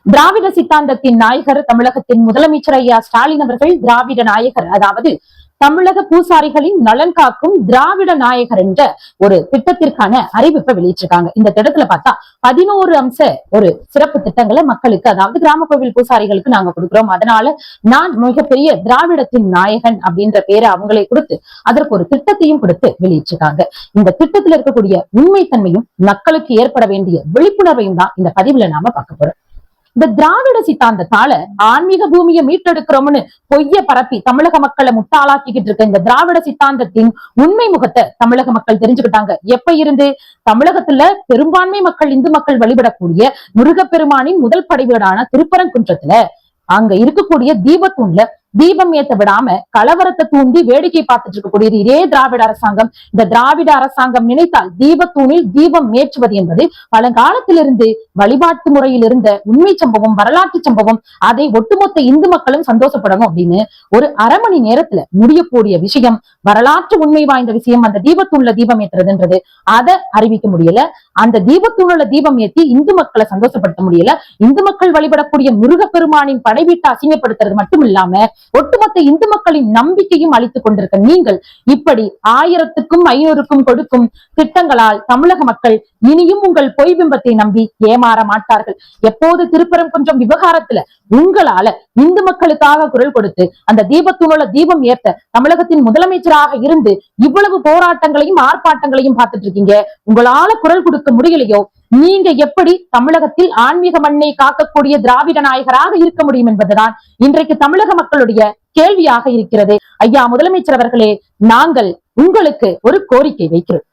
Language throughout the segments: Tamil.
திராவிட சித்தாந்தத்தின் நாயகர் தமிழகத்தின் முதலமைச்சர் ஐயா ஸ்டாலின் அவர்கள் திராவிட நாயகர், அதாவது தமிழக பூசாரிகளின் நலன் காக்கும் திராவிட நாயகர் என்ற ஒரு திட்டத்திற்கான அறிவிப்பை வெளியிட்டிருக்காங்க. இந்த திட்டத்துல பார்த்தா 11 அம்ச ஒரு சிறப்பு திட்டங்களை மக்களுக்கு, அதாவது கிராம கோவில் பூசாரிகளுக்கு நாங்க கொடுக்கிறோம். அதனால நான் மிகப்பெரிய திராவிடத்தின் நாயகன் அப்படின்ற பேரை அவங்களை கொடுத்து அதற்கு ஒரு திட்டத்தையும் கொடுத்து வெளியிட்டிருக்காங்க. இந்த திட்டத்தில் இருக்கக்கூடிய உண்மைத்தன்மையும் மக்களுக்கு ஏற்பட வேண்டிய விழிப்புணர்வையும் தான் இந்த பதிவுல நாம பார்க்க போறோம். இந்த திராவிட சித்தாந்தத்தால ஆன்மீக பூமியை மீட்டெடுக்கிறோம்னு பொய்ய பரப்பி தமிழக மக்களை முட்டாளாக்கிக்கிட்டு இருக்க இந்த திராவிட சித்தாந்தத்தின் உண்மை முகத்தை தமிழக மக்கள் தெரிஞ்சுக்கிட்டாங்க. எப்ப இருந்து? தமிழகத்துல பெரும்பான்மை மக்கள், இந்து மக்கள் வழிபடக்கூடிய முருகப்பெருமானின் முதல் படைவீடான திருப்பரங்குன்றத்துல அங்க இருக்கக்கூடிய தீபத்தூண்ல தீபம் ஏத்த விடாம கலவரத்தை தூண்டி வேடிக்கை பார்த்துட்டு இருக்கக்கூடியது இதே திராவிட அரசாங்கம். இந்த திராவிட அரசாங்கம் நினைத்தால் தீபத்தூணில் தீபம் ஏற்றுவது என்பது பழங்காலத்திலிருந்து வழிபாட்டு முறையில் இருந்த உண்மை சம்பவம், வரலாற்று சம்பவம். அதை ஒட்டுமொத்த இந்து மக்களும் சந்தோஷப்படணும் அப்படின்னு ஒரு அரை மணி நேரத்துல முடியக்கூடிய விஷயம், வரலாற்று உண்மை வாய்ந்த விஷயம். அந்த தீபத்தூண்ல தீபம் ஏற்றுறதுன்றது அதை அறிவிக்க முடியல. அந்த தீபத்தூண்ல தீபம் ஏற்றி இந்து மக்களை சந்தோஷப்படுத்த முடியல. இந்து மக்கள் வழிபடக்கூடிய முருகப்பெருமானின் படைவீட்டை அசிங்கப்படுத்துறது மட்டும் இல்லாம ஒட்டுமொத்த இந்து மக்களின் நம்பிக்கையும் அளித்துக் கொண்டிருக்க நீங்கள் இப்படி 1000க்கும் 500க்கும் கொடுக்கும் திட்டங்களால் தமிழக மக்கள் இனியும் உங்கள் பொய் பிம்பத்தை நம்பி ஏமாற மாட்டார்கள். எப்போது திருப்பரங்குன்றம் விவகாரத்துல உங்களால இந்து மக்களுக்காக குரல் கொடுத்து அந்த தீபத்தூணுல தீபம் ஏற்ற தமிழகத்தின் முதலமைச்சராக இருந்து இவ்வளவு போராட்டங்களையும் ஆர்ப்பாட்டங்களையும் பார்த்துட்டு இருக்கீங்க, உங்களால குரல் கொடுக்க முடியலையோ, நீங்க எப்படி தமிழகத்தில் ஆன்மீக மண்ணை காக்கக்கூடிய திராவிட நாயகராக இருக்க முடியும் என்பதுதான் இன்றைக்கு தமிழக மக்களுடைய கேள்வியாக இருக்கிறது. ஐயா முதலமைச்சர் அவர்களே, நாங்கள் உங்களுக்கு ஒரு கோரிக்கை வைக்கிறோம்.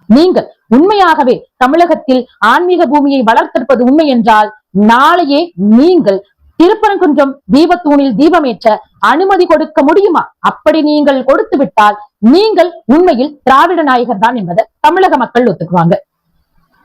நீங்கள் உண்மையாகவே தமிழகத்தில் ஆன்மீக பூமியை வளர்த்தெடுப்பது உண்மை என்றால் நாளையே நீங்கள் திருப்பரங்குன்றம் தீபத்தூணில் தீபமேற்ற அனுமதி கொடுக்க முடியுமா? அப்படி நீங்கள் கொடுத்து விட்டால் நீங்கள் உண்மையில் திராவிட நாயகர் தான் என்பதை தமிழக மக்கள் ஒத்துக்குவாங்க.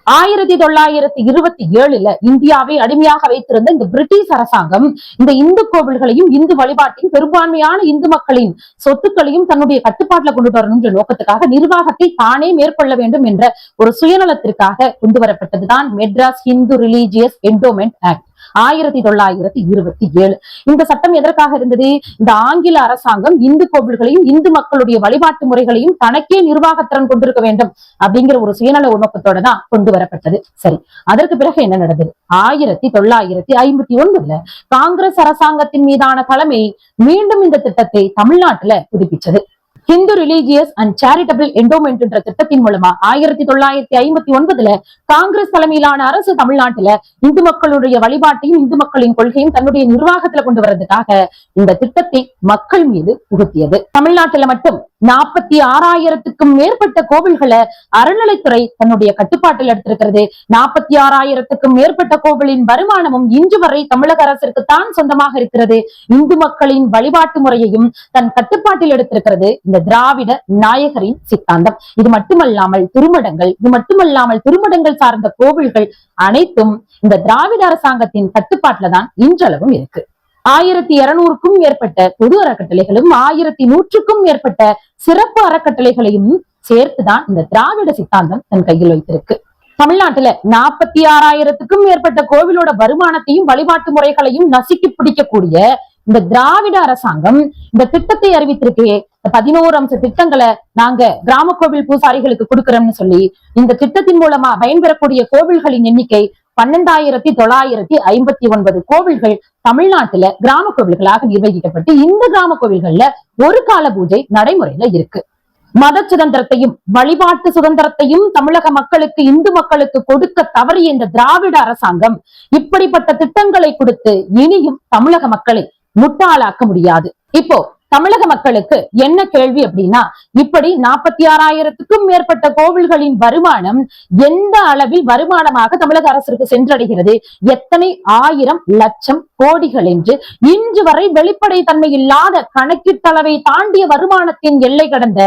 1927 இந்தியாவை அடிமையாக வைத்திருந்த இந்த பிரிட்டிஷ் அரசாங்கம் இந்த இந்து கோவில்களையும் இந்து வழிபாட்டையும் பெரும்பான்மையான இந்து மக்களின் சொத்துக்களையும் தன்னுடைய கட்டுப்பாட்டுல கொண்டு வரணும் என்ற நோக்கத்துக்காக நிர்வாகத்தை தானே மேற்கொள்ள வேண்டும் என்ற ஒரு சுயநலத்திற்காக கொண்டு வரப்பட்டதுதான் Madras Hindu religious endowment act 1927. இந்த சட்டம் எதற்காக இருந்தது? இந்த ஆங்கில அரசாங்கம் இந்து கோவில்களையும் இந்து மக்களுடைய வழிபாட்டு முறைகளையும் தனக்கே நிர்வாகத்திறன் கொண்டிருக்க வேண்டும் அப்படிங்கிற ஒரு சுயநல நோக்கத்தோட தான் கொண்டு வரப்பட்டது. சரி, அதற்கு பிறகு என்ன நடந்தது? 1959 காங்கிரஸ் அரசாங்கத்தின் மீதான தலைமை மீண்டும் இந்த திட்டத்தை தமிழ்நாட்டுல புதுப்பிச்சது. Hindu religious and charitable endowment என்ற திட்டத்தின் மூலமா 1959 காங்கிரஸ் தலைமையிலான அரசு தமிழ்நாட்டுல இந்து மக்களுடைய வழிபாட்டையும் இந்து மக்களின் கொள்கையும் தன்னுடைய நிர்வாகத்துல கொண்டு வர்றதுக்காக இந்த திட்டத்தை மக்கள் மீது புகுத்தியது. தமிழ்நாட்டுல மட்டும் 46,000க்கும் மேற்பட்ட கோவில்களை அறநிலைத்துறை தன்னுடைய கட்டுப்பாட்டில் எடுத்திருக்கிறது. 46,000க்கும் மேற்பட்ட கோவிலின் வருமானமும் இன்று வரை தமிழக அரசிற்கு தான் சொந்தமாக இருக்கிறது. இந்து மக்களின் வழிபாட்டு முறையையும் தன் கட்டுப்பாட்டில் எடுத்திருக்கிறது இந்த திராவிட நாயகரின் சித்தாந்தம். இது மட்டுமல்லாமல் திருமடங்கள் சார்ந்த கோவில்கள் அனைத்தும் இந்த திராவிட அரசாங்கத்தின் கட்டுப்பாட்டுல தான் இன்றளவும் இருக்கு. 1200க்கும் மேற்பட்ட பொது அறக்கட்டளைகளும் 1100க்கும் மேற்பட்ட சிறப்பு அறக்கட்டளைகளையும் சேர்த்துதான் இந்த திராவிட சித்தாந்தம் தன் கையில் வைத்திருக்கு. தமிழ்நாட்டுல 46,000க்கும் மேற்பட்ட கோவிலோட வருமானத்தையும் வழிபாட்டு முறைகளையும் நசுக்கி பிடிக்கக்கூடிய இந்த திராவிட அரசாங்கம் இந்த திட்டத்தை அறிவித்திருக்கே, 11 அம்ச திட்டங்களை நாங்க கிராம கோவில் பூசாரிகளுக்கு கொடுக்கிறோம்னு சொல்லி இந்த திட்டத்தின் மூலமா பயன்பெறக்கூடிய கோவில்களின் எண்ணிக்கை 12,959 கோவில்கள் தமிழ்நாட்டுல கிராம கோவில்களாக நிர்வகிக்கப்பட்டு இந்த கிராம கோவில்கள்ல ஒரு கால பூஜை நடைமுறையில இருக்கு. மத சுதந்திரத்தையும் வழிபாட்டு சுதந்திரத்தையும் தமிழக மக்களுக்கு, இந்து மக்களுக்கு கொடுக்க தவறிய இந்த திராவிட அரசாங்கம் இப்படிப்பட்ட திட்டங்களை கொடுத்து இனியும் தமிழக மக்களை முட்டாளாக்க முடியாது. இப்போ தமிழக மக்களுக்கு என்ன கேள்வி அப்படின்னா, இப்படி 46,000க்கும் மேற்பட்ட கோவில்களின் வருமானம் எந்த அளவில் வருமானமாக தமிழக அரசிற்கு சென்றடைகிறது? எத்தனை ஆயிரம் லட்சம் கோடிகள் என்று இன்று வரை வெளிப்படை தன்மை இல்லாத கணக்கிட்டளவை தாண்டிய வருமானத்தின் எல்லை கடந்த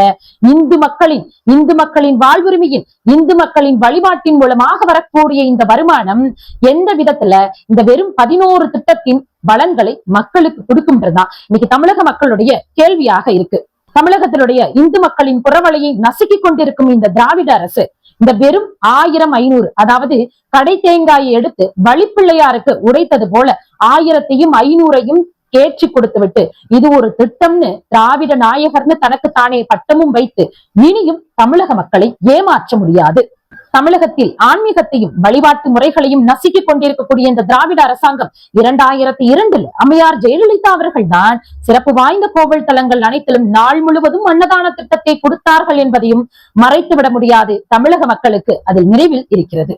இந்து மக்களின் வாழ்வுரிமையின் இந்து மக்களின் வழிபாட்டின் மூலமாக வரக்கூடிய இந்த வருமானம் எந்த விதத்துல இந்த வெறும் 11 திட்டத்தின் பலன்களை மக்களுக்கு கொடுக்கும்ன்றதுதான் இன்னைக்கு தமிழக மக்களுடைய கேள்வியாக இருக்கு. தமிழகத்தினுடைய இந்து மக்களின் புறவலையை நசுக்கிக் கொண்டிருக்கும் இந்த திராவிட அரசு இந்த வெறும் 1000 500, அதாவது கடை தேங்காயை எடுத்து வழிப்பிள்ளையாருக்கு உடைத்தது போல 1000ஐயும் 500ஐயும் ஏற்றி கொடுத்து விட்டு இது ஒரு திட்டம்னு திராவிட நாயகர்னு தனக்கு தானே பட்டமும் வைத்து இனியும் தமிழக மக்களை ஏமாற்ற முடியாது. தமிழகத்தில் ஆன்மீகத்தையும் வழிபாட்டு முறைகளையும் நசுக்கிக் கொண்டிருக்கக்கூடிய இந்த திராவிட அரசாங்கம் 2002 அம்மையார் ஜெயலலிதா அவர்கள் தான் சிறப்பு வாய்ந்த கோவில் தலங்கள் அனைத்திலும் நாள் முழுவதும் அன்னதான திட்டத்தை கொடுத்தார்கள் என்பதையும் மறைத்துவிட முடியாது. தமிழக மக்களுக்கு அது நினைவில் இருக்கிறது.